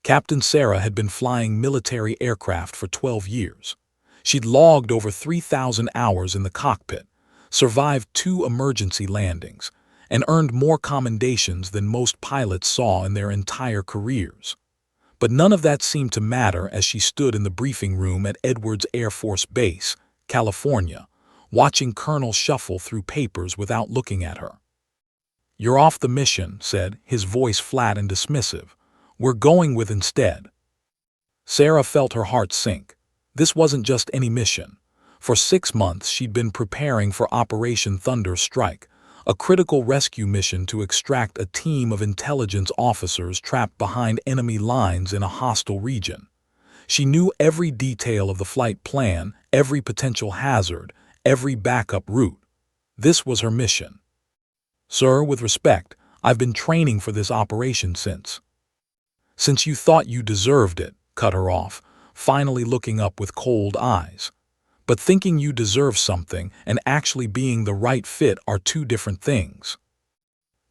Captain Sarah had been flying military aircraft for 12 years. She'd logged over 3,000 hours in the cockpit, survived 2 emergency landings, and earned more commendations than most pilots saw in their entire careers. But none of that seemed to matter as she stood in the briefing room at Edwards Air Force Base, California, watching Colonel shuffle through papers without looking at her. "You're off the mission," said, his voice flat and dismissive. "We're going with instead." Sarah felt her heart sink. This wasn't just any mission. For 6 months she'd been preparing for Operation Thunder Strike, a critical rescue mission to extract a team of intelligence officers trapped behind enemy lines in a hostile region. She knew every detail of the flight plan, every potential hazard, every backup route. This was her mission. "Sir, with respect, I've been training for this operation since you thought you deserved it," cut her off, finally looking up with cold eyes. "But thinking you deserve something and actually being the right fit are 2 different things."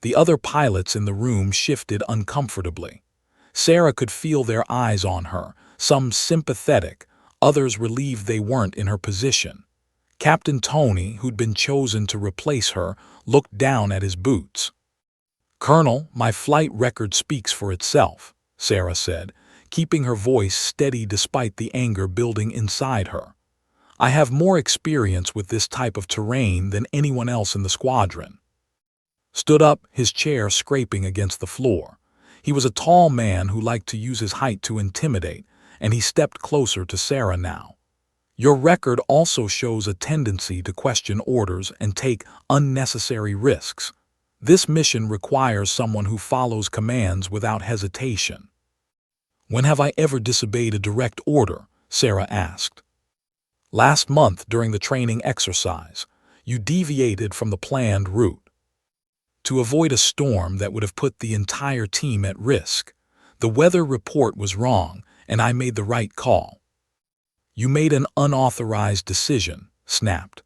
The other pilots in the room shifted uncomfortably. Sarah could feel their eyes on her, some sympathetic, others relieved they weren't in her position. Captain Tony, who'd been chosen to replace her, looked down at his boots. "Colonel, my flight record speaks for itself," Sarah said, keeping her voice steady despite the anger building inside her. "I have more experience with this type of terrain than anyone else in the squadron." Stood up, his chair scraping against the floor. He was a tall man who liked to use his height to intimidate, and he stepped closer to Sarah now. "Your record also shows a tendency to question orders and take unnecessary risks. This mission requires someone who follows commands without hesitation." "When have I ever disobeyed a direct order?" Sarah asked. "Last month during the training exercise. You deviated from the planned route to avoid a storm that would have put the entire team at risk. The weather report was wrong, and I made the right call." "You made an unauthorized decision," snapped.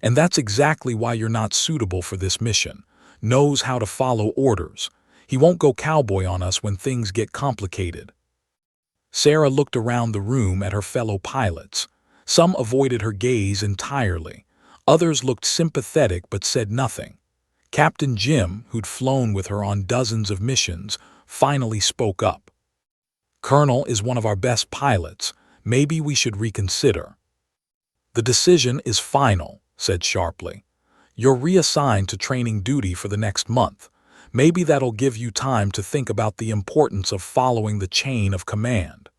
"And that's exactly why you're not suitable for this mission. Knows how to follow orders. He won't go cowboy on us when things get complicated." Sarah looked around the room at her fellow pilots. Some avoided her gaze entirely. Others looked sympathetic but said nothing. Captain Jim, who'd flown with her on dozens of missions, finally spoke up. "Colonel is one of our best pilots. Maybe we should reconsider." "The decision is final," said sharply. "You're reassigned to training duty for the next month. Maybe that'll give you time to think about the importance of following the chain of command."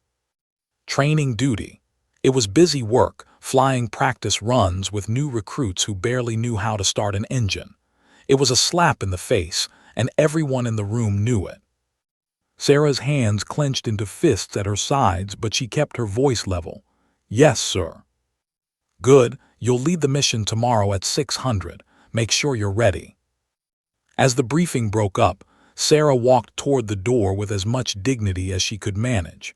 Training duty. It was busy work, flying practice runs with new recruits who barely knew how to start an engine. It was a slap in the face, and everyone in the room knew it. Sarah's hands clenched into fists at her sides, but she kept her voice level. "Yes, sir." "Good, you'll lead the mission tomorrow at 600. Make sure you're ready." As the briefing broke up, Sarah walked toward the door with as much dignity as she could manage.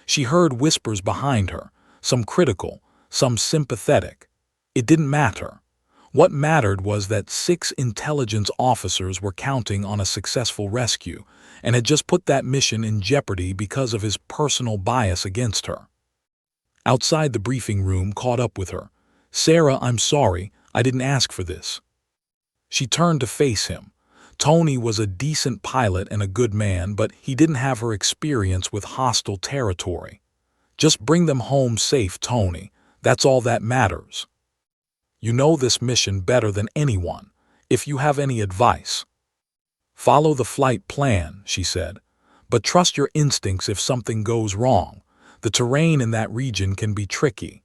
She heard whispers behind her, some critical, some sympathetic. It didn't matter. What mattered was that 6 intelligence officers were counting on a successful rescue and had just put that mission in jeopardy because of his personal bias against her. Outside the briefing room caught up with her. "Sarah, I'm sorry, I didn't ask for this." She turned to face him. Tony was a decent pilot and a good man, but he didn't have her experience with hostile territory. "Just bring them home safe, Tony. That's all that matters. You know this mission better than anyone. If you have any advice, follow the flight plan," she said. "But trust your instincts if something goes wrong. The terrain in that region can be tricky."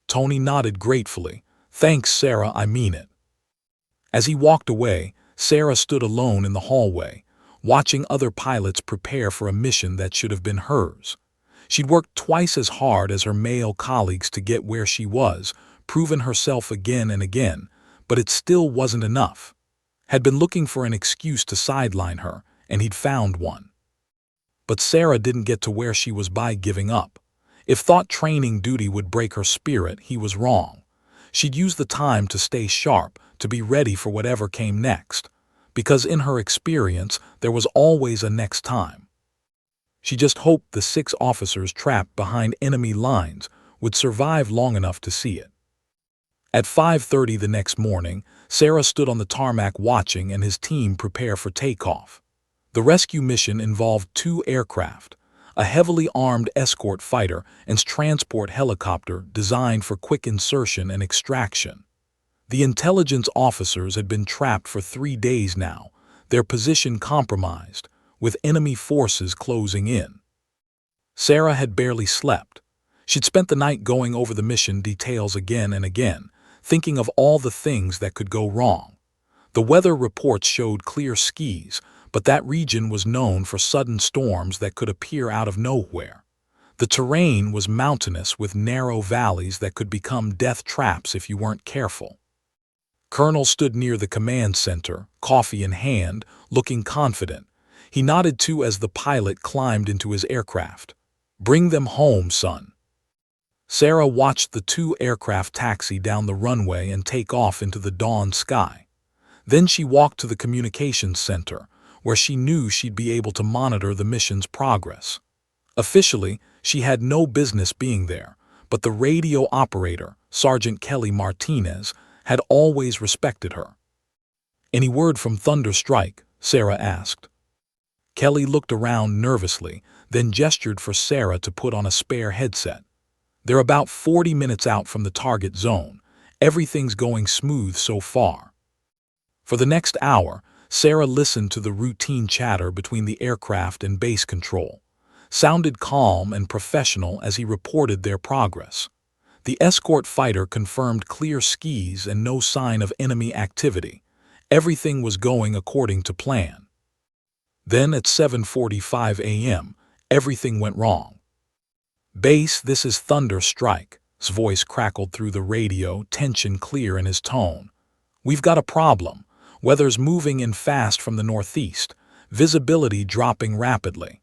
Tony nodded gratefully. "Thanks, Sarah, I mean it." As he walked away, Sarah stood alone in the hallway, watching other pilots prepare for a mission that should have been hers. She'd worked twice as hard as her male colleagues to get where she was, proven herself again and again, but it still wasn't enough. Had been looking for an excuse to sideline her, and he'd found one. But Sarah didn't get to where she was by giving up. If thought training duty would break her spirit, he was wrong. She'd use the time to stay sharp, to be ready for whatever came next, because in her experience there was always a next time. She just hoped the 6 officers trapped behind enemy lines would survive long enough to see it. At 5:30 the next morning, Sarah stood on the tarmac watching and his team prepare for takeoff. The rescue mission involved 2 aircraft, a heavily armed escort fighter and transport helicopter designed for quick insertion and extraction. The intelligence officers had been trapped for 3 days now, their position compromised, with enemy forces closing in. Sarah had barely slept. She'd spent the night going over the mission details again and again, thinking of all the things that could go wrong. The weather reports showed clear skies, but that region was known for sudden storms that could appear out of nowhere. The terrain was mountainous with narrow valleys that could become death traps if you weren't careful. Colonel stood near the command center, coffee in hand, looking confident. He nodded too as the pilot climbed into his aircraft. "Bring them home, son." Sarah watched the 2 aircraft taxi down the runway and take off into the dawn sky. Then she walked to the communications center, where she knew she'd be able to monitor the mission's progress. Officially, she had no business being there, but the radio operator, Sergeant Kelly Martinez, had always respected her. "Any word from Thunder Strike?" Sarah asked. Kelly looked around nervously, then gestured for Sarah to put on a spare headset. "They're about 40 minutes out from the target zone. Everything's going smooth so far." For the next hour, Sarah listened to the routine chatter between the aircraft and base control. Sounded calm and professional as he reported their progress. The escort fighter confirmed clear skies and no sign of enemy activity. Everything was going according to plan. Then at 7:45 a.m., everything went wrong. "Base, this is Thunder Strike's voice crackled through the radio, tension clear in his tone. "We've got a problem. Weather's moving in fast from the northeast, visibility dropping rapidly."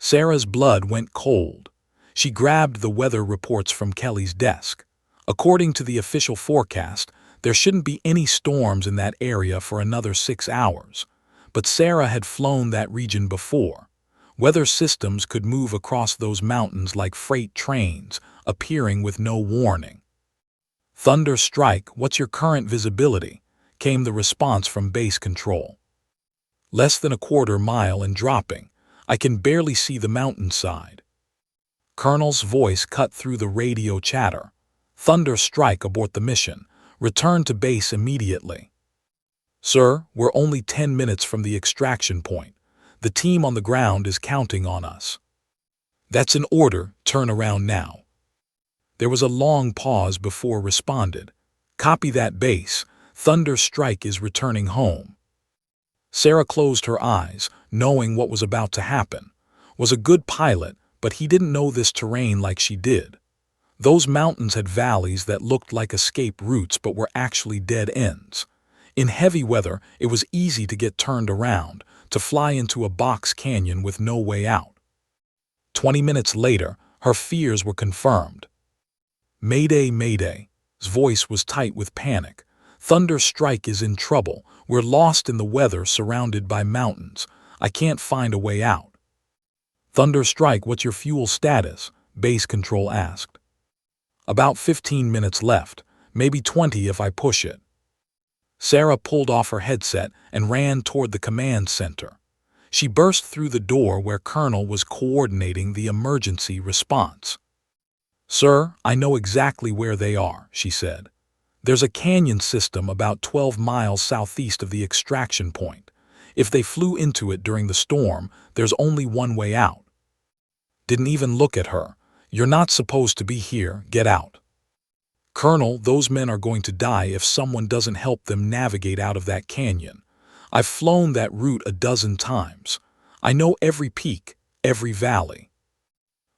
Sarah's blood went cold. She grabbed the weather reports from Kelly's desk. According to the official forecast, there shouldn't be any storms in that area for another 6 hours. But Sarah had flown that region before. Weather systems could move across those mountains like freight trains, appearing with no warning. "Thunder Strike, what's your current visibility?" came the response from base control. "Less than a quarter mile and dropping. I can barely see the mountainside." Colonel's voice cut through the radio chatter. "Thunder Strike, abort the mission. Return to base immediately." "Sir, we're only 10 minutes from the extraction point. The team on the ground is counting on us." "That's an order. Turn around now." There was a long pause before responded. "Copy that, base. Thunder Strike is returning home." Sarah closed her eyes, knowing what was about to happen. Was a good pilot, but he didn't know this terrain like she did. Those mountains had valleys that looked like escape routes but were actually dead ends. In heavy weather, it was easy to get turned around, to fly into a box canyon with no way out. 20 minutes later, her fears were confirmed. "Mayday, Mayday." His voice was tight with panic. "Thunder Strike is in trouble. We're lost in the weather, surrounded by mountains. I can't find a way out." "Thunder Strike, what's your fuel status?" base control asked. "About 15 minutes left, maybe 20 if I push it." Sarah pulled off her headset and ran toward the command center. She burst through the door where Colonel was coordinating the emergency response. "Sir, I know exactly where they are," she said. "There's a canyon system about 12 miles southeast of the extraction point. If they flew into it during the storm, there's only one way out." Didn't even look at her. "You're not supposed to be here. Get out." "Colonel, those men are going to die if someone doesn't help them navigate out of that canyon. I've flown that route a dozen times. I know every peak, every valley.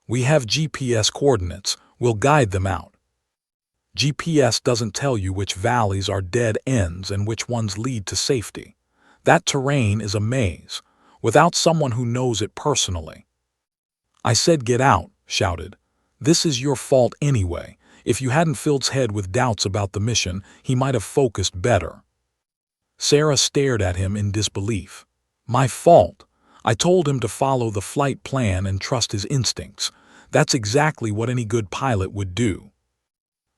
We have GPS coordinates. We'll guide them out." "GPS doesn't tell you which valleys are dead ends and which ones lead to safety. That terrain is a maze, without someone who knows it personally." "I said get out," shouted. "This is your fault anyway. If you hadn't filled his head with doubts about the mission, he might have focused better." Sarah stared at him in disbelief. "My fault? I told him to follow the flight plan and trust his instincts. That's exactly what any good pilot would do.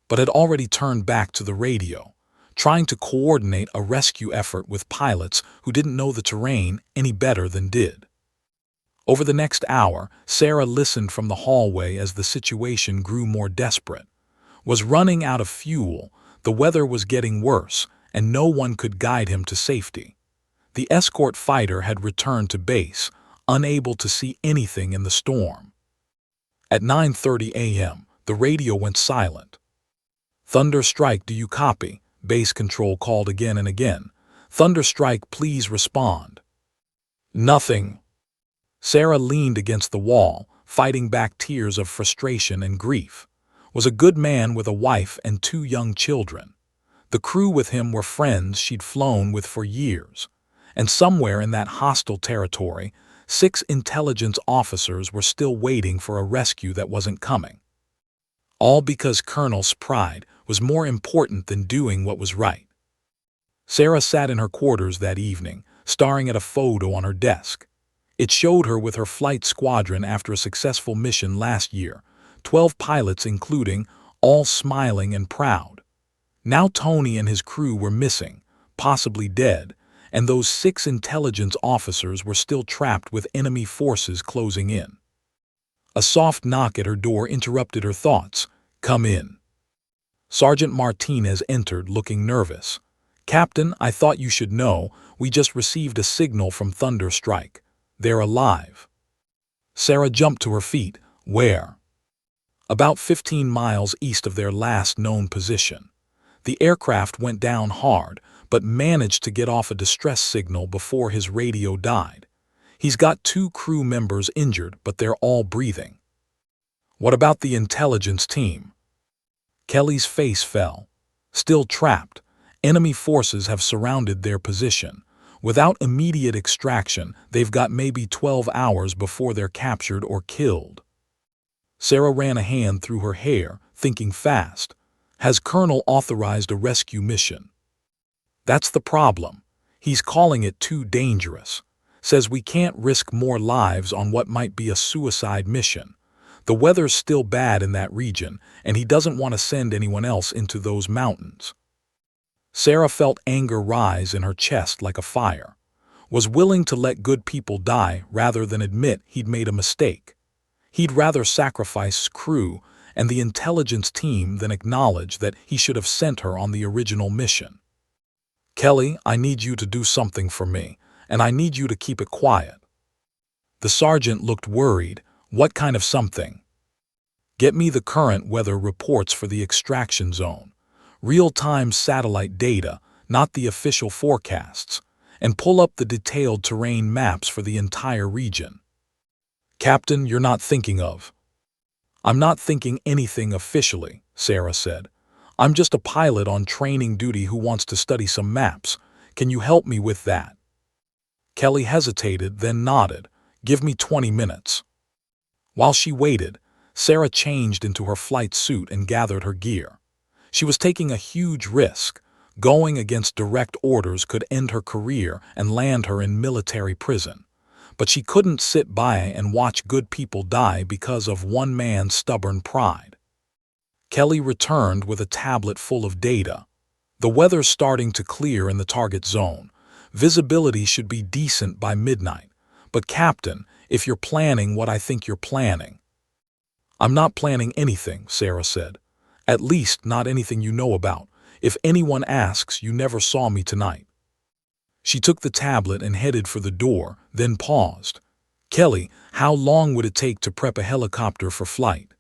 But had already turned back to the radio, trying to coordinate a rescue effort with pilots who didn't know the terrain any better than did. Over the next hour, Sarah listened from the hallway as the situation grew more desperate. Was running out of fuel, the weather was getting worse, and no one could guide him to safety. The escort fighter had returned to base, unable to see anything in the storm. At 9:30 a.m., the radio went silent. "Thunderstrike, do you copy?" Base control called again and again. "Thunderstrike, please respond." Nothing. Sarah leaned against the wall, fighting back tears of frustration and grief. Was a good man with a wife and 2 young children. The crew with him were friends she'd flown with for years. And somewhere in that hostile territory, 6 intelligence officers were still waiting for a rescue that wasn't coming. All because Colonel's pride was more important than doing what was right. Sarah sat in her quarters that evening, staring at a photo on her desk. It showed her with her flight squadron after a successful mission last year, 12 pilots including, all smiling and proud. Now Tony and his crew were missing, possibly dead, and those 6 intelligence officers were still trapped with enemy forces closing in. A soft knock at her door interrupted her thoughts. "Come in." Sergeant Martinez entered, looking nervous. "Captain, I thought you should know, we just received a signal from Thunderstrike. They're alive." Sarah jumped to her feet. "Where?" "About 15 miles east of their last known position. The aircraft went down hard, but managed to get off a distress signal before his radio died. He's got 2 crew members injured, but they're all breathing." "What about the intelligence team?" Kelly's face fell. "Still trapped. Enemy forces have surrounded their position. Without immediate extraction, they've got maybe 12 hours before they're captured or killed." Sarah ran a hand through her hair, thinking fast. "Has Colonel authorized a rescue mission?" "That's the problem. He's calling it too dangerous. Says we can't risk more lives on what might be a suicide mission. The weather's still bad in that region, and he doesn't want to send anyone else into those mountains." Sarah felt anger rise in her chest like a fire. Was willing to let good people die rather than admit he'd made a mistake. He'd rather sacrifice crew and the intelligence team than acknowledge that he should have sent her on the original mission. "Kelly, I need you to do something for me, and I need you to keep it quiet." The sergeant looked worried. "What kind of something?" "Get me the current weather reports for the extraction zone. Real-time satellite data, not the official forecasts, and pull up the detailed terrain maps for the entire region." "Captain, you're not thinking of..." "I'm not thinking anything officially," Sarah said. "I'm just a pilot on training duty who wants to study some maps. Can you help me with that?" Kelly hesitated, then nodded. "Give me 20 minutes." While she waited, Sarah changed into her flight suit and gathered her gear. She was taking a huge risk. Going against direct orders could end her career and land her in military prison. But she couldn't sit by and watch good people die because of one man's stubborn pride. Kelly returned with a tablet full of data. "The weather's starting to clear in the target zone. Visibility should be decent by midnight. But Captain, if you're planning what I think you're planning..." "I'm not planning anything," Sarah said. "At least not anything you know about. If anyone asks, you never saw me tonight." She took the tablet and headed for the door, then paused. "Kelly, how long would it take to prep a helicopter for flight?"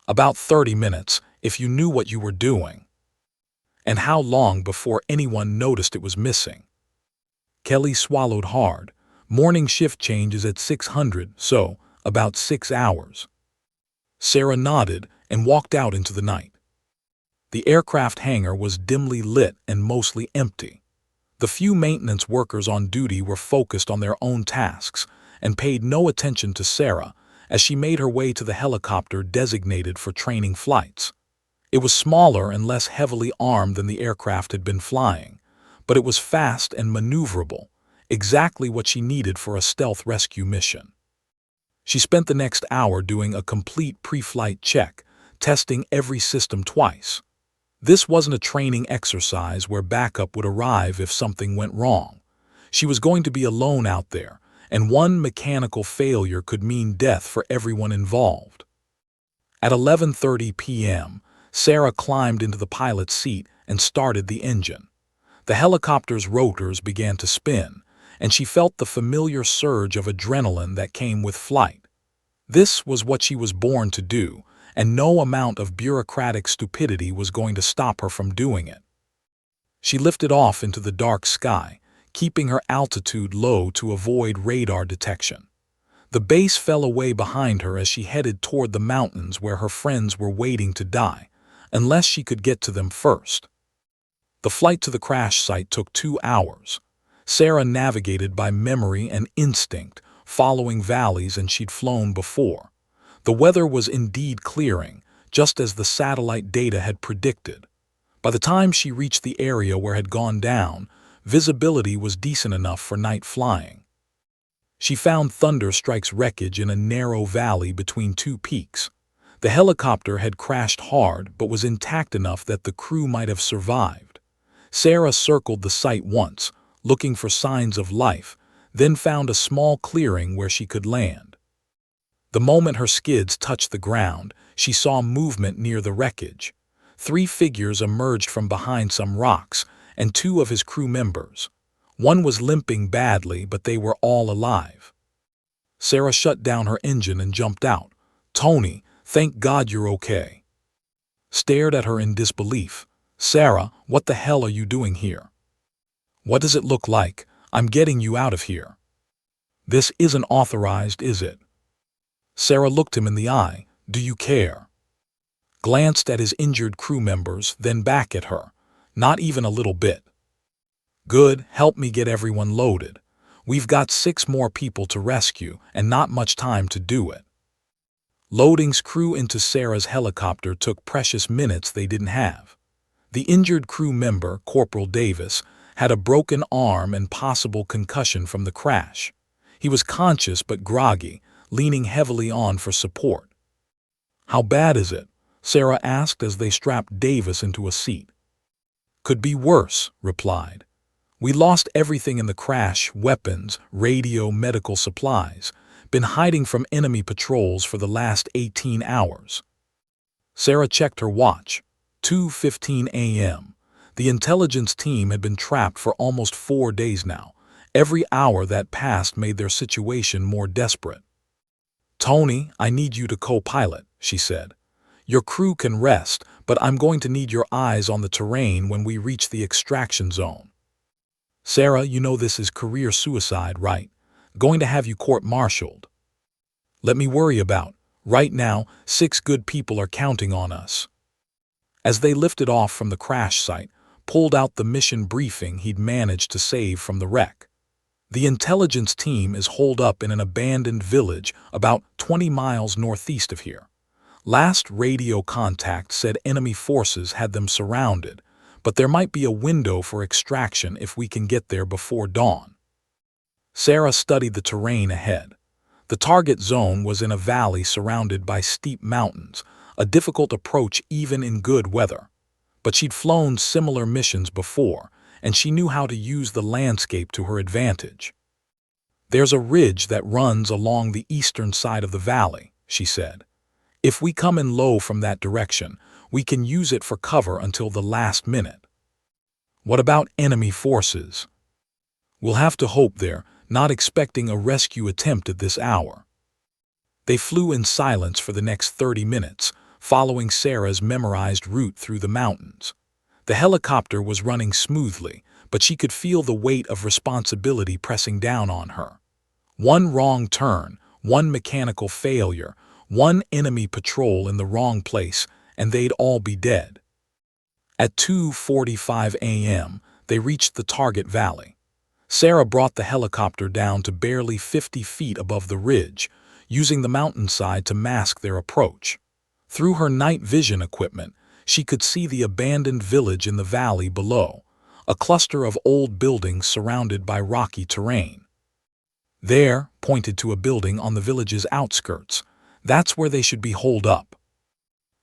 "About 30 minutes, if you knew what you were doing." "And how long before anyone noticed it was missing?" Kelly swallowed hard. "Morning shift changes at 600, so about 6 hours." Sarah nodded and walked out into the night. The aircraft hangar was dimly lit and mostly empty. The few maintenance workers on duty were focused on their own tasks and paid no attention to Sarah as she made her way to the helicopter designated for training flights. It was smaller and less heavily armed than the aircraft had been flying, but it was fast and maneuverable. exactly what she needed for a stealth rescue mission. She spent the next hour doing a complete pre-flight check, testing every system twice. This wasn't a training exercise where backup would arrive if something went wrong. She was going to be alone out there, and one mechanical failure could mean death for everyone involved. At 11:30 p.m., Sarah climbed into the pilot's seat and started the engine. The helicopter's rotors began to spin, and she felt the familiar surge of adrenaline that came with flight. This was what she was born to do, and no amount of bureaucratic stupidity was going to stop her from doing it. She lifted off into the dark sky, keeping her altitude low to avoid radar detection. The base fell away behind her as she headed toward the mountains where her friends were waiting to die, unless she could get to them first. The flight to the crash site took 2 hours. Sarah navigated by memory and instinct, following valleys and she'd flown before. The weather was indeed clearing, just as the satellite data had predicted. By the time she reached the area where it had gone down, visibility was decent enough for night flying. She found Thunder Strike's wreckage in a narrow valley between 2 peaks. The helicopter had crashed hard but was intact enough that the crew might have survived. Sarah circled the site once, looking for signs of life, then found a small clearing where she could land. The moment her skids touched the ground, she saw movement near the wreckage. 3 figures emerged from behind some rocks, and 2 of his crew members. One was limping badly, but they were all alive. Sarah shut down her engine and jumped out. "Tony, thank God you're okay." Stared at her in disbelief. "Sarah, what the hell are you doing here? What does it look like? I'm getting you out of here." "This isn't authorized, is it?" Sarah looked him in the eye. "Do you care?" Glanced at his injured crew members, then back at her. "Not even a little bit." "Good, help me get everyone loaded. We've got 6 more people to rescue, and not much time to do it." Loading's crew into Sarah's helicopter took precious minutes they didn't have. The injured crew member, Corporal Davis, had a broken arm and possible concussion from the crash. He was conscious but groggy, leaning heavily on for support. "How bad is it?" Sarah asked as they strapped Davis into a seat. "Could be worse," replied. "We lost everything in the crash, weapons, radio, medical supplies. Been hiding from enemy patrols for the last 18 hours. Sarah checked her watch. 2:15 a.m. The intelligence team had been trapped for almost 4 days now. Every hour that passed made their situation more desperate. "Tony, I need you to co-pilot," she said. "Your crew can rest, but I'm going to need your eyes on the terrain when we reach the extraction zone." "Sarah, you know this is career suicide, right? Going to have you court-martialed." "Let me worry about. Right now, 6 good people are counting on us." As they lifted off from the crash site, pulled out the mission briefing he'd managed to save from the wreck. The intelligence team is holed up in an abandoned village about 20 miles northeast of here. Last radio contact said enemy forces had them surrounded, but there might be a window for extraction if we can get there before dawn. Sarah studied the terrain ahead. The target zone was in a valley surrounded by steep mountains, a difficult approach even in good weather. But she'd flown similar missions before, and she knew how to use the landscape to her advantage. "There's a ridge that runs along the eastern side of the valley," she said. "If we come in low from that direction, we can use it for cover until the last minute." "What about enemy forces?" "We'll have to hope they're not expecting a rescue attempt at this hour." They flew in silence for the next 30 minutes, following Sarah's memorized route through the mountains. The helicopter was running smoothly, but she could feel the weight of responsibility pressing down on her. One wrong turn, one mechanical failure, one enemy patrol in the wrong place, and they'd all be dead. At 2:45 a.m., they reached the target valley. Sarah brought the helicopter down to barely 50 feet above the ridge, using the mountainside to mask their approach. Through her night vision equipment, she could see the abandoned village in the valley below, a cluster of old buildings surrounded by rocky terrain. There, pointed to a building on the village's outskirts. That's where they should be holed up.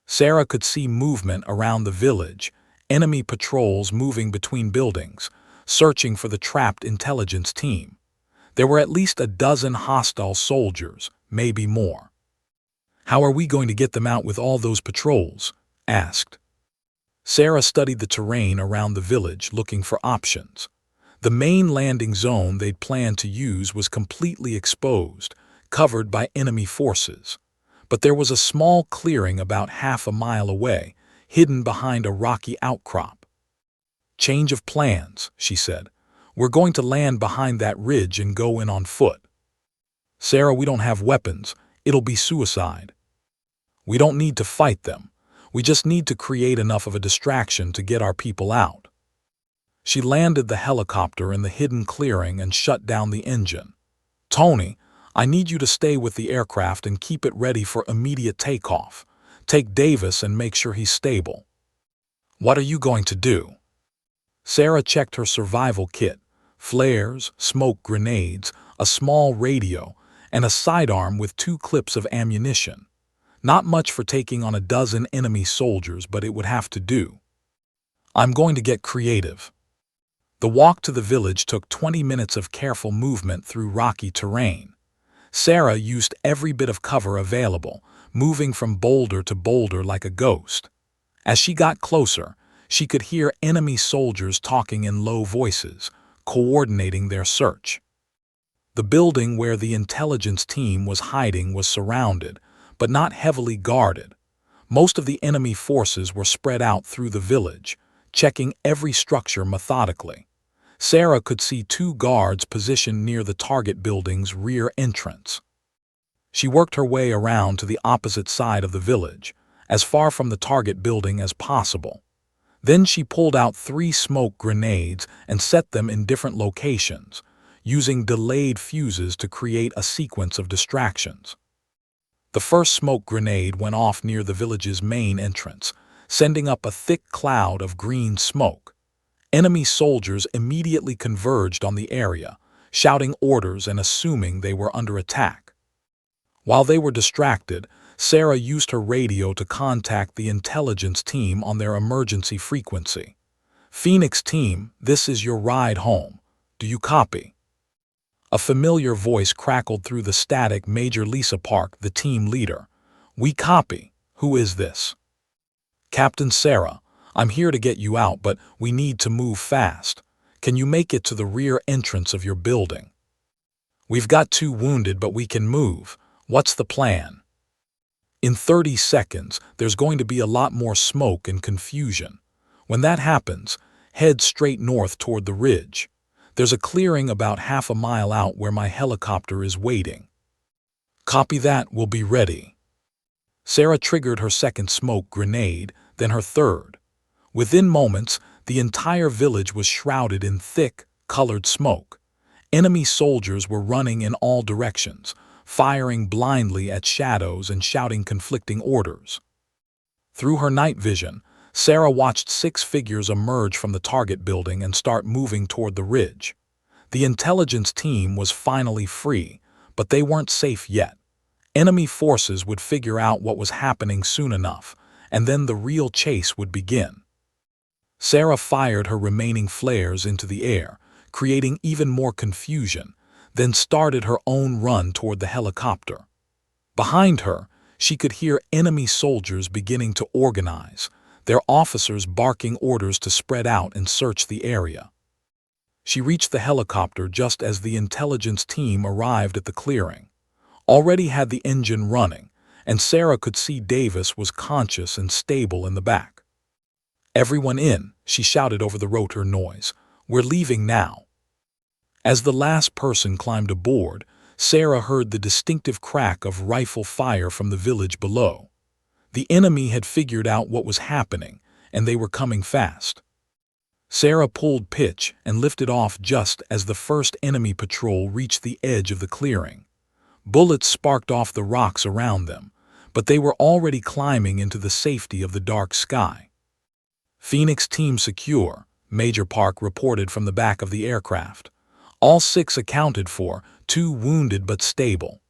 Sarah could see movement around the village, enemy patrols moving between buildings, searching for the trapped intelligence team. There were at least a dozen hostile soldiers, maybe more. "How are we going to get them out with all those patrols?" asked. Sarah studied the terrain around the village, looking for options. The main landing zone they'd planned to use was completely exposed, covered by enemy forces. But there was a small clearing about half a mile away, hidden behind a rocky outcrop. "Change of plans," she said. "We're going to land behind that ridge and go in on foot." "Sarah, we don't have weapons. It'll be suicide." "We don't need to fight them. We just need to create enough of a distraction to get our people out." She landed the helicopter in the hidden clearing and shut down the engine. "Tony, I need you to stay with the aircraft and keep it ready for immediate takeoff. Take Davis and make sure he's stable." "What are you going to do?" Sarah checked her survival kit: flares, smoke grenades, a small radio, and a sidearm with 2 clips of ammunition. Not much for taking on a dozen enemy soldiers, but it would have to do. "I'm going to get creative." The walk to the village took 20 minutes of careful movement through rocky terrain. Sarah used every bit of cover available, moving from boulder to boulder like a ghost. As she got closer, she could hear enemy soldiers talking in low voices, coordinating their search. The building where the intelligence team was hiding was surrounded, but not heavily guarded. Most of the enemy forces were spread out through the village, checking every structure methodically. Sarah could see 2 guards positioned near the target building's rear entrance. She worked her way around to the opposite side of the village, as far from the target building as possible. Then she pulled out 3 smoke grenades and set them in different locations, using delayed fuses to create a sequence of distractions. The first smoke grenade went off near the village's main entrance, sending up a thick cloud of green smoke. Enemy soldiers immediately converged on the area, shouting orders and assuming they were under attack. While they were distracted, Sarah used her radio to contact the intelligence team on their emergency frequency. "Phoenix team, this is your ride home. Do you copy?" A familiar voice crackled through the static. "Major Lisa Park, the team leader." "We copy. Who is this?" "Captain Sarah. I'm here to get you out, but we need to move fast. Can you make it to the rear entrance of your building?" "We've got 2 wounded, but we can move. What's the plan?" "In 30 seconds, there's going to be a lot more smoke and confusion. When that happens, head straight north toward the ridge. There's a clearing about half a mile out where my helicopter is waiting." "Copy that, we'll be ready." Sarah triggered her second smoke grenade, then her third. Within moments, the entire village was shrouded in thick, colored smoke. Enemy soldiers were running in all directions, firing blindly at shadows and shouting conflicting orders. Through her night vision, Sarah watched 6 figures emerge from the target building and start moving toward the ridge. The intelligence team was finally free, but they weren't safe yet. Enemy forces would figure out what was happening soon enough, and then the real chase would begin. Sarah fired her remaining flares into the air, creating even more confusion, then started her own run toward the helicopter. Behind her, she could hear enemy soldiers beginning to organize, their officers barking orders to spread out and search the area. She reached the helicopter just as the intelligence team arrived at the clearing. Already had the engine running, and Sarah could see Davis was conscious and stable in the back. "Everyone in," she shouted over the rotor noise. "We're leaving now." As the last person climbed aboard, Sarah heard the distinctive crack of rifle fire from the village below. The enemy had figured out what was happening, and they were coming fast. Sarah pulled pitch and lifted off just as the first enemy patrol reached the edge of the clearing. Bullets sparked off the rocks around them, but they were already climbing into the safety of the dark sky. "Phoenix team secure. Major Park reported from the back of the aircraft. All 6 accounted for, 2 wounded but stable.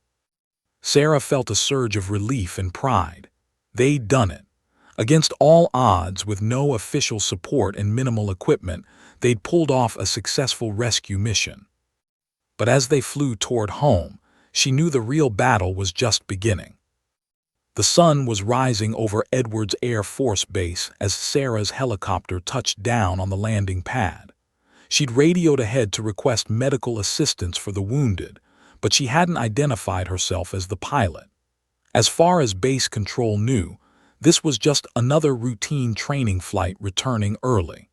Sarah felt a surge of relief and pride. They'd done it. Against all odds, with no official support and minimal equipment, they'd pulled off a successful rescue mission. But as they flew toward home, she knew the real battle was just beginning. The sun was rising over Edwards Air Force Base as Sarah's helicopter touched down on the landing pad. She'd radioed ahead to request medical assistance for the wounded, but she hadn't identified herself as the pilot. As far as base control knew, this was just another routine training flight returning early.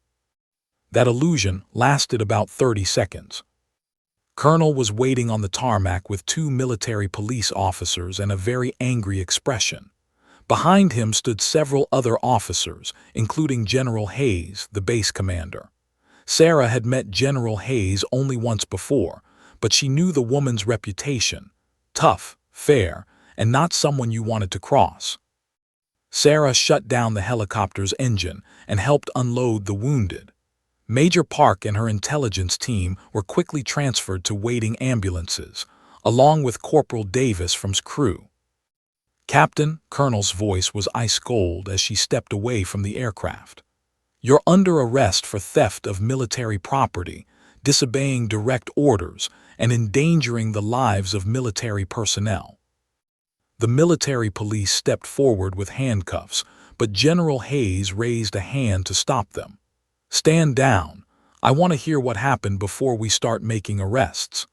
That illusion lasted about 30 seconds. Colonel was waiting on the tarmac with 2 military police officers and a very angry expression. Behind him stood several other officers, including General Hayes, the base commander. Sarah had met General Hayes only once before, but she knew the woman's reputation: tough, fair, and not someone you wanted to cross. Sarah shut down the helicopter's engine and helped unload the wounded. Major Park and her intelligence team were quickly transferred to waiting ambulances, along with Corporal Davis from's crew. Captain, Colonel's voice was ice cold as she stepped away from the aircraft. You're under arrest for theft of military property, disobeying direct orders, and endangering the lives of military personnel. The military police stepped forward with handcuffs, but General Hayes raised a hand to stop them. Stand down. I want to hear what happened before we start making arrests.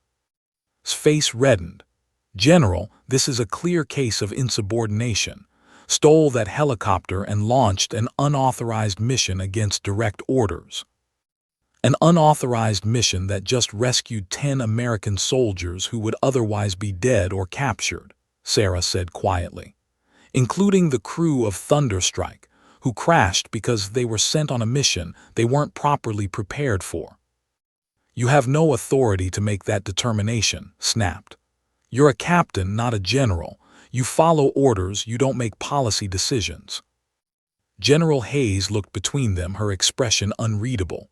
His face reddened. General, this is a clear case of insubordination. Stole that helicopter and launched an unauthorized mission against direct orders. An unauthorized mission that just rescued 10 American soldiers who would otherwise be dead or captured, Sarah said quietly, including the crew of Thunderstrike, who crashed because they were sent on a mission they weren't properly prepared for. You have no authority to make that determination, snapped. You're a captain, not a general. You follow orders, you don't make policy decisions. General Hayes looked between them, her expression unreadable.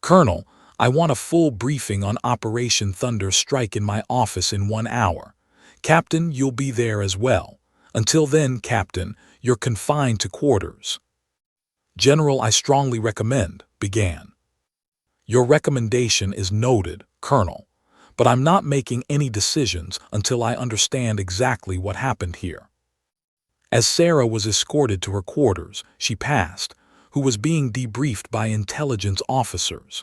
Colonel, I want a full briefing on Operation Thunder Strike in my office in 1 hour. Captain, you'll be there as well. Until then, Captain, you're confined to quarters. General, I strongly recommend, began. Your recommendation is noted, Colonel, but I'm not making any decisions until I understand exactly what happened here. As Sarah was escorted to her quarters, she passed, who was being debriefed by intelligence officers.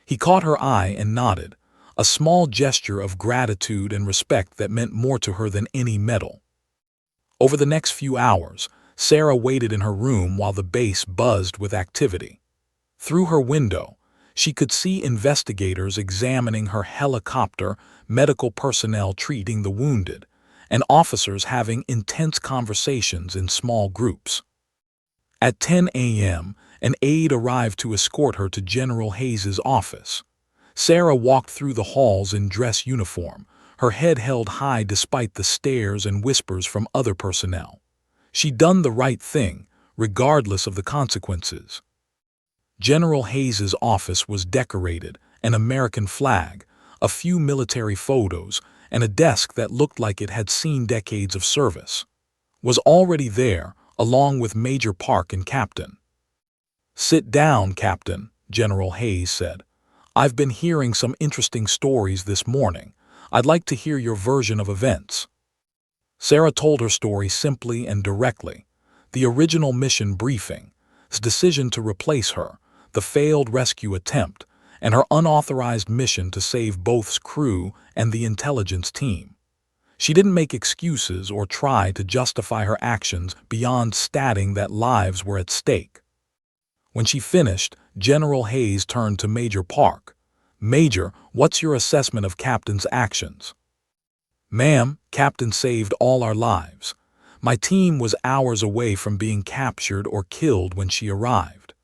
He caught her eye and nodded, a small gesture of gratitude and respect that meant more to her than any medal. Over the next few hours, Sarah waited in her room while the base buzzed with activity. Through her window, she could see investigators examining her helicopter, medical personnel treating the wounded, and officers having intense conversations in small groups. At 10 a.m., an aide arrived to escort her to General Hayes's office. Sarah walked through the halls in dress uniform, her head held high despite the stares and whispers from other personnel. She'd done the right thing, regardless of the consequences. General Hayes's office was decorated, an American flag, a few military photos, and a desk that looked like it had seen decades of service was already there, along with Major Park and Captain. Sit down, Captain, General Hayes said. I've been hearing some interesting stories this morning. I'd like to hear your version of events. Sarah told her story simply and directly. The original mission briefing, his decision to replace her, the failed rescue attempt, and her unauthorized mission to save both's crew and the intelligence team. She didn't make excuses or try to justify her actions beyond stating that lives were at stake. When she finished, General Hayes turned to Major Park. Major, what's your assessment of Captain's actions? Ma'am, Captain saved all our lives. My team was hours away from being captured or killed when she arrived.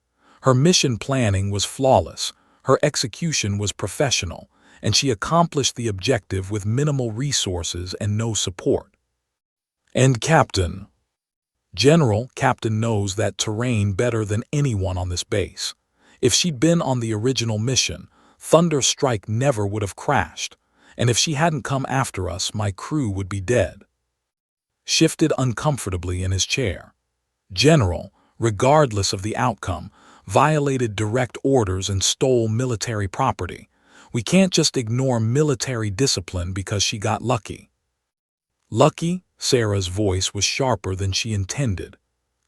Her mission planning was flawless, her execution was professional, and she accomplished the objective with minimal resources and no support. And Captain? General, Captain knows that terrain better than anyone on this base. If she'd been on the original mission, Thunder Strike never would have crashed, and if she hadn't come after us, my crew would be dead. Shifted uncomfortably in his chair. General, regardless of the outcome, violated direct orders and stole military property. We can't just ignore military discipline because she got lucky. Lucky? Sarah's voice was sharper than she intended.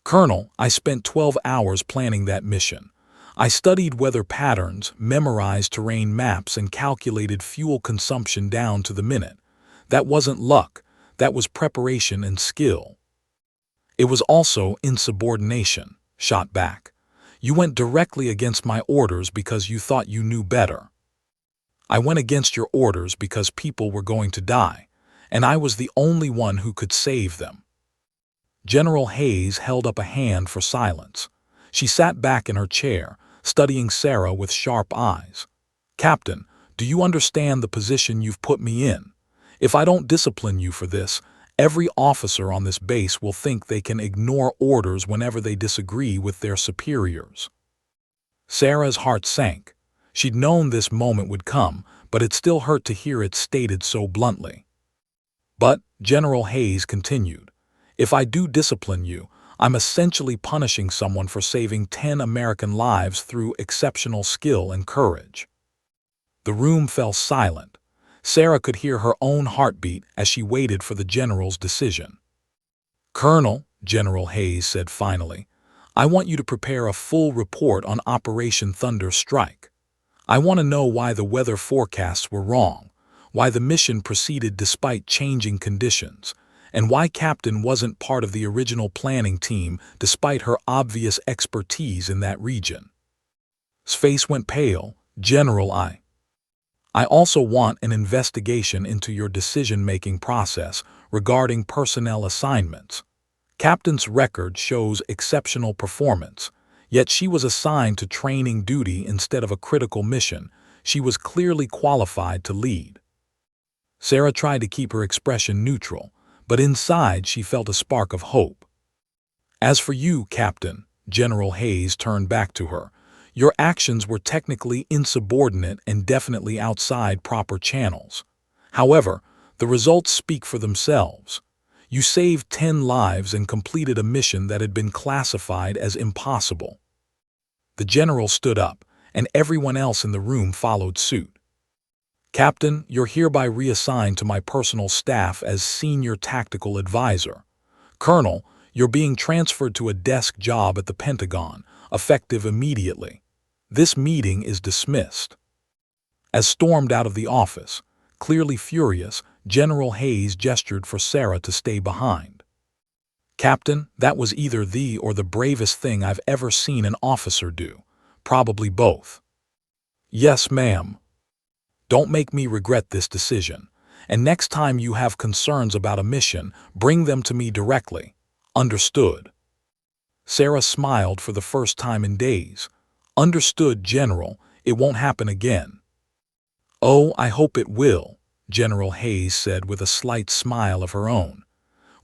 Colonel, I spent 12 hours planning that mission. I studied weather patterns, memorized terrain maps, and calculated fuel consumption down to the minute. That wasn't luck. That was preparation and skill. It was also insubordination, shot back. You went directly against my orders because you thought you knew better. I went against your orders because people were going to die, and I was the only one who could save them. General Hayes held up a hand for silence. She sat back in her chair, studying Sarah with sharp eyes. Captain, do you understand the position you've put me in? If I don't discipline you for this, every officer on this base will think they can ignore orders whenever they disagree with their superiors. Sarah's heart sank. She'd known this moment would come, but it still hurt to hear it stated so bluntly. But, General Hayes continued, if I do discipline you, I'm essentially punishing someone for saving 10 American lives through exceptional skill and courage. The room fell silent. Sarah could hear her own heartbeat as she waited for the general's decision. Colonel, General Hayes said finally, I want you to prepare a full report on Operation Thunder Strike. I want to know why the weather forecasts were wrong, why the mission proceeded despite changing conditions, and why Captain wasn't part of the original planning team despite her obvious expertise in that region. His face went pale. General, I also want an investigation into your decision-making process regarding personnel assignments. Captain's record shows exceptional performance, yet she was assigned to training duty instead of a critical mission. She was clearly qualified to lead. Sarah tried to keep her expression neutral, but inside she felt a spark of hope. As for you, Captain, General Hayes turned back to her, your actions were technically insubordinate and definitely outside proper channels. However, the results speak for themselves. You saved 10 lives and completed a mission that had been classified as impossible. The general stood up, and everyone else in the room followed suit. Captain, you're hereby reassigned to my personal staff as Senior Tactical Advisor. Colonel, you're being transferred to a desk job at the Pentagon, effective immediately. This meeting is dismissed. As stormed out of the office, clearly furious, General Hayes gestured for Sarah to stay behind. Captain, that was either the or the bravest thing I've ever seen an officer do. Probably both. Yes, ma'am. Don't make me regret this decision, and next time you have concerns about a mission, bring them to me directly. Understood. Sarah smiled for the first time in days. Understood, General. It won't happen again. Oh, I hope it will, General Hayes said with a slight smile of her own.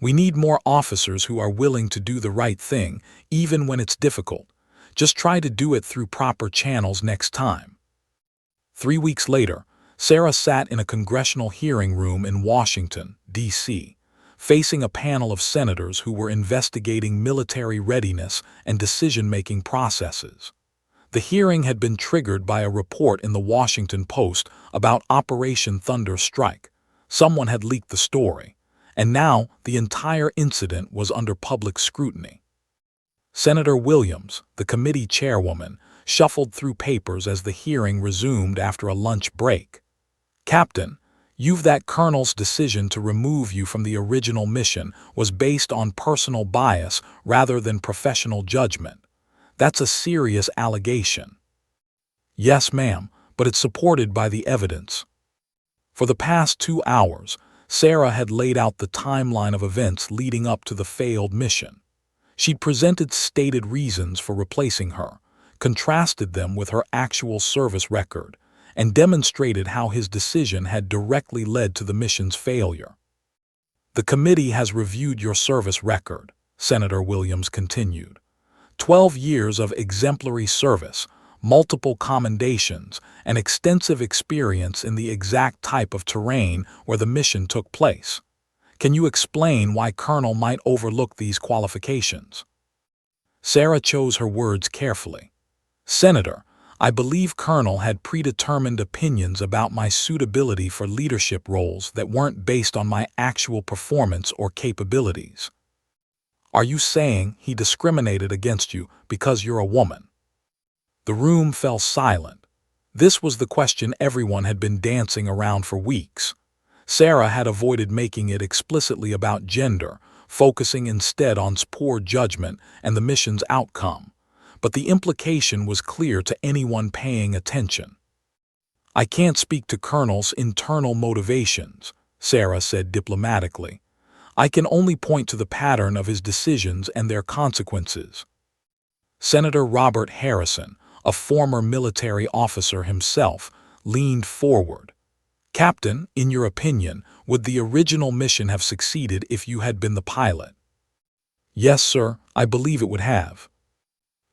We need more officers who are willing to do the right thing, even when it's difficult. Just try to do it through proper channels next time. 3 weeks later, Sarah sat in a congressional hearing room in Washington, D.C., facing a panel of senators who were investigating military readiness and decision-making processes. The hearing had been triggered by a report in the Washington Post about Operation Thunder Strike. Someone had leaked the story, and now the entire incident was under public scrutiny. Senator Williams, the committee chairwoman, shuffled through papers as the hearing resumed after a lunch break. Captain, you've that colonel's decision to remove you from the original mission was based on personal bias rather than professional judgment. That's a serious allegation. Yes, ma'am, but it's supported by the evidence. For the past 2 hours, Sarah had laid out the timeline of events leading up to the failed mission. She'd presented stated reasons for replacing her, contrasted them with her actual service record, and demonstrated how his decision had directly led to the mission's failure. The committee has reviewed your service record, Senator Williams continued. 12 years of exemplary service, multiple commendations, and extensive experience in the exact type of terrain where the mission took place. Can you explain why Colonel might overlook these qualifications? Sarah chose her words carefully. Senator, I believe Colonel had predetermined opinions about my suitability for leadership roles that weren't based on my actual performance or capabilities. Are you saying he discriminated against you because you're a woman? The room fell silent. This was the question everyone had been dancing around for weeks. Sarah had avoided making it explicitly about gender, focusing instead on poor judgment and the mission's outcome. But the implication was clear to anyone paying attention. I can't speak to Colonel's internal motivations, Sarah said diplomatically. I can only point to the pattern of his decisions and their consequences. Senator Robert Harrison, a former military officer himself, leaned forward. Captain, in your opinion, would the original mission have succeeded if you had been the pilot? Yes, sir, I believe it would have.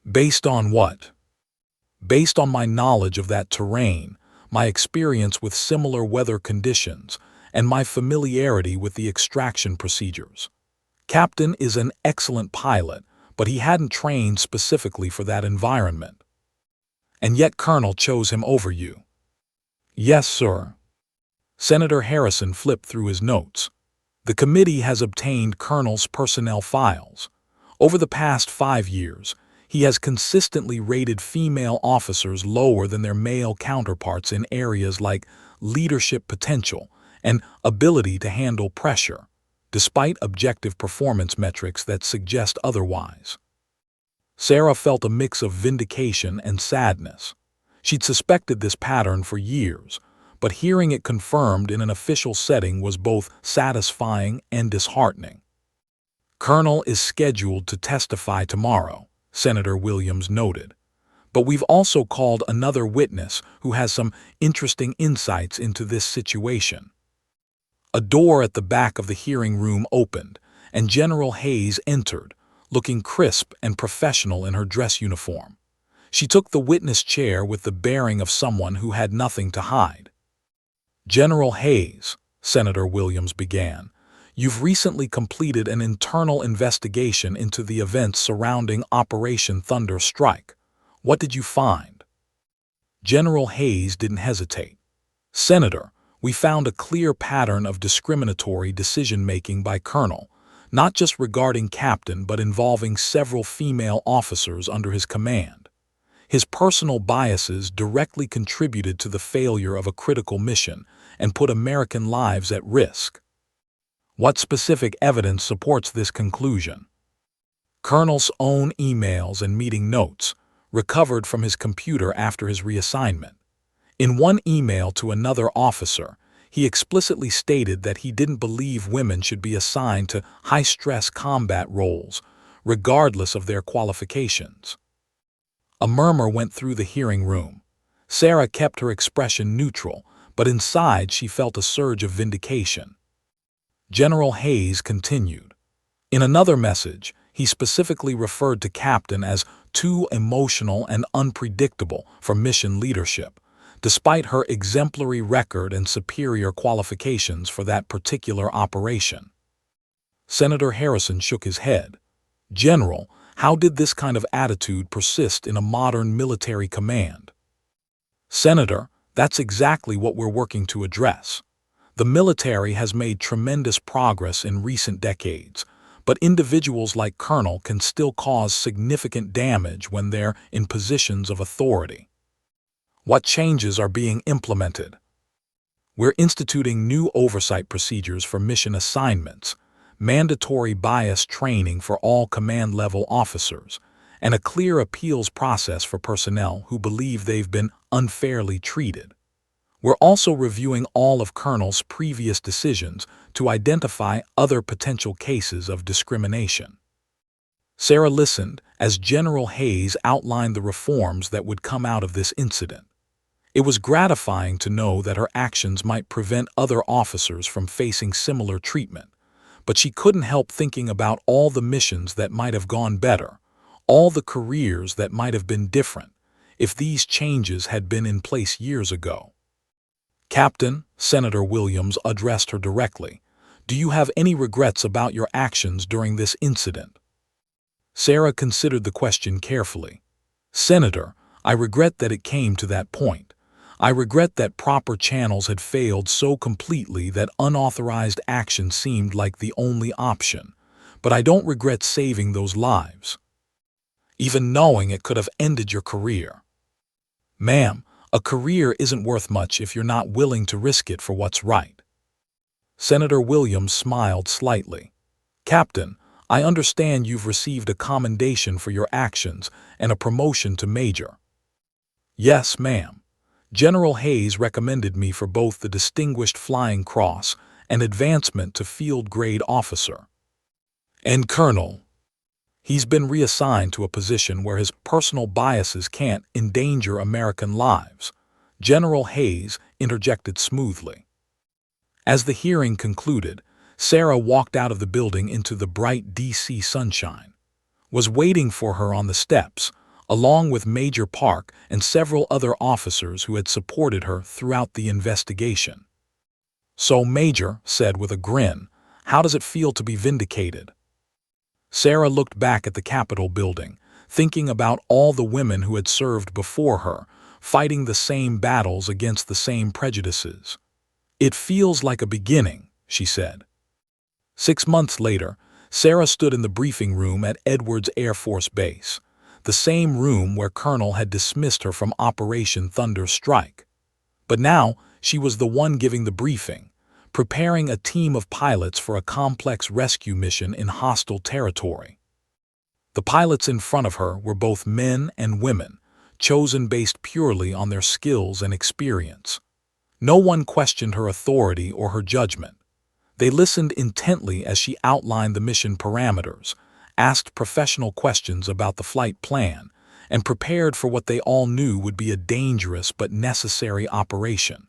Based on what? Based on my knowledge of that terrain, my experience with similar weather conditions, and my familiarity with the extraction procedures. Captain is an excellent pilot, but he hadn't trained specifically for that environment. And yet Colonel chose him over you. Yes, sir. Senator Harrison flipped through his notes. The committee has obtained Colonel's personnel files. Over the past 5 years, he has consistently rated female officers lower than their male counterparts in areas like leadership potential and ability to handle pressure, despite objective performance metrics that suggest otherwise. Sarah felt a mix of vindication and sadness. She'd suspected this pattern for years, but hearing it confirmed in an official setting was both satisfying and disheartening. Colonel is scheduled to testify tomorrow, Senator Williams noted. But we've also called another witness who has some interesting insights into this situation. A door at the back of the hearing room opened, and General Hayes entered, looking crisp and professional in her dress uniform. She took the witness chair with the bearing of someone who had nothing to hide. General Hayes, Senator Williams began, you've recently completed an internal investigation into the events surrounding Operation Thunder Strike. What did you find? General Hayes didn't hesitate. Senator, we found a clear pattern of discriminatory decision-making by Colonel, not just regarding Captain but involving several female officers under his command. His personal biases directly contributed to the failure of a critical mission and put American lives at risk. What specific evidence supports this conclusion? Colonel's own emails and meeting notes, recovered from his computer after his reassignment. In one email to another officer, he explicitly stated that he didn't believe women should be assigned to high-stress combat roles, regardless of their qualifications. A murmur went through the hearing room. Sarah kept her expression neutral, but inside she felt a surge of vindication. General Hayes continued. In another message, he specifically referred to Captain as too emotional and unpredictable for mission leadership, despite her exemplary record and superior qualifications for that particular operation. Senator Harrison shook his head. General, how did this kind of attitude persist in a modern military command? Senator, that's exactly what we're working to address. The military has made tremendous progress in recent decades, but individuals like Colonel can still cause significant damage when they're in positions of authority. What changes are being implemented? We're instituting new oversight procedures for mission assignments, mandatory bias training for all command-level officers, and a clear appeals process for personnel who believe they've been unfairly treated. We're also reviewing all of Colonel's previous decisions to identify other potential cases of discrimination. Sarah listened as General Hayes outlined the reforms that would come out of this incident. It was gratifying to know that her actions might prevent other officers from facing similar treatment, but she couldn't help thinking about all the missions that might have gone better, all the careers that might have been different, if these changes had been in place years ago. "Captain," Senator Williams addressed her directly, "do you have any regrets about your actions during this incident?" Sarah considered the question carefully. "Senator, I regret that it came to that point. I regret that proper channels had failed so completely that unauthorized action seemed like the only option. But I don't regret saving those lives, even knowing it could have ended your career." "Ma'am, a career isn't worth much if you're not willing to risk it for what's right." Senator Williams smiled slightly. "Captain, I understand you've received a commendation for your actions and a promotion to major." "Yes, ma'am. General Hayes recommended me for both the Distinguished Flying Cross and advancement to field grade officer." "And Colonel?" "He's been reassigned to a position where his personal biases can't endanger American lives," General Hayes interjected smoothly. As the hearing concluded, Sarah walked out of the building into the bright DC sunshine. Was waiting for her on the steps, along with Major Park and several other officers who had supported her throughout the investigation. "So, Major," said with a grin, "how does it feel to be vindicated?" Sarah looked back at the Capitol building, thinking about all the women who had served before her, fighting the same battles against the same prejudices. "It feels like a beginning," she said. 6 months later, Sarah stood in the briefing room at Edwards Air Force Base, the same room where Colonel had dismissed her from Operation Thunder Strike. But now she was the one giving the briefing, preparing a team of pilots for a complex rescue mission in hostile territory. The pilots in front of her were both men and women, chosen based purely on their skills and experience. No one questioned her authority or her judgment. They listened intently as she outlined the mission parameters, asked professional questions about the flight plan, and prepared for what they all knew would be a dangerous but necessary operation.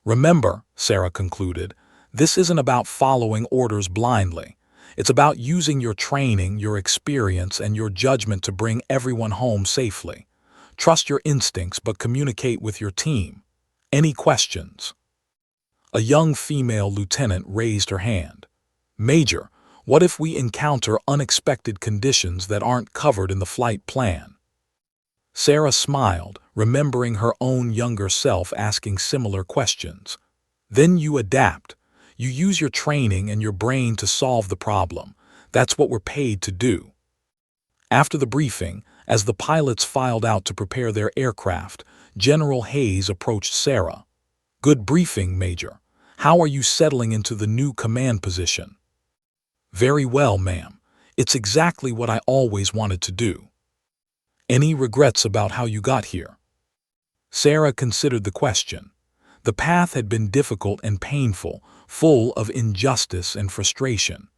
"Remember," Sarah concluded, "this isn't about following orders blindly. It's about using your training, your experience, and your judgment to bring everyone home safely. Trust your instincts but communicate with your team. Any questions?" A young female lieutenant raised her hand. "Major, what if we encounter unexpected conditions that aren't covered in the flight plan?" Sarah smiled, remembering her own younger self asking similar questions. "Then you adapt. You use your training and your brain to solve the problem. That's what we're paid to do." After the briefing, as the pilots filed out to prepare their aircraft, General Hayes approached Sarah. "Good briefing, Major. How are you settling into the new command position?" "Very well, ma'am. It's exactly what I always wanted to do." "Any regrets about how you got here?" Sarah considered the question. The path had been difficult and painful, full of injustice and frustration.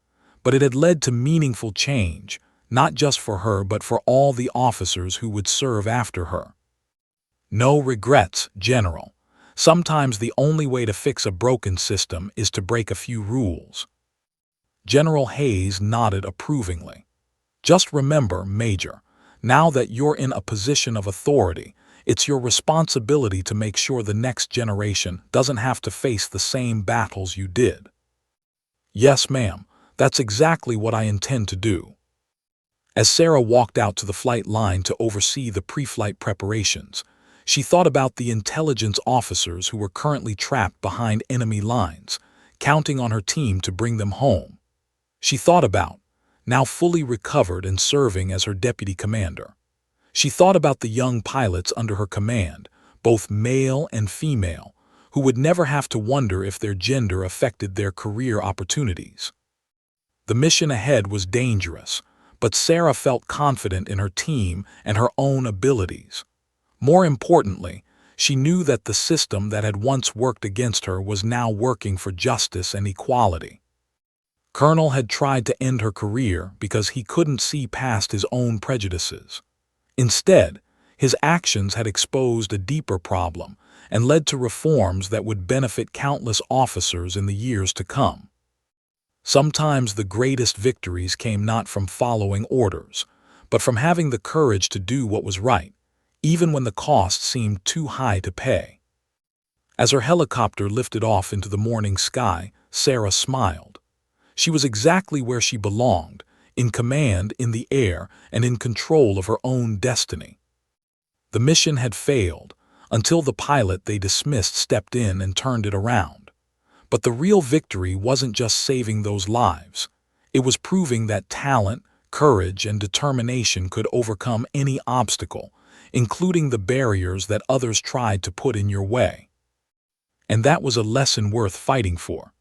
But it had led to meaningful change, not just for her but for all the officers who would serve after her. "No regrets, General. Sometimes the only way to fix a broken system is to break a few rules." General Hayes nodded approvingly. "Just remember, Major, now that you're in a position of authority, it's your responsibility to make sure the next generation doesn't have to face the same battles you did." "Yes, ma'am. That's exactly what I intend to do." As Sarah walked out to the flight line to oversee the pre-flight preparations, she thought about the intelligence officers who were currently trapped behind enemy lines, counting on her team to bring them home. She thought about, now fully recovered and serving as her deputy commander. She thought about the young pilots under her command, both male and female, who would never have to wonder if their gender affected their career opportunities. The mission ahead was dangerous, but Sarah felt confident in her team and her own abilities. More importantly, she knew that the system that had once worked against her was now working for justice and equality. Colonel had tried to end her career because he couldn't see past his own prejudices. Instead, his actions had exposed a deeper problem and led to reforms that would benefit countless officers in the years to come. Sometimes the greatest victories came not from following orders, but from having the courage to do what was right, even when the cost seemed too high to pay. As her helicopter lifted off into the morning sky, Sarah smiled. She was exactly where she belonged, in command in the air and in control of her own destiny. The mission had failed, until the pilot they dismissed stepped in and turned it around. But the real victory wasn't just saving those lives. It was proving that talent, courage, and determination could overcome any obstacle, including the barriers that others tried to put in your way. And that was a lesson worth fighting for.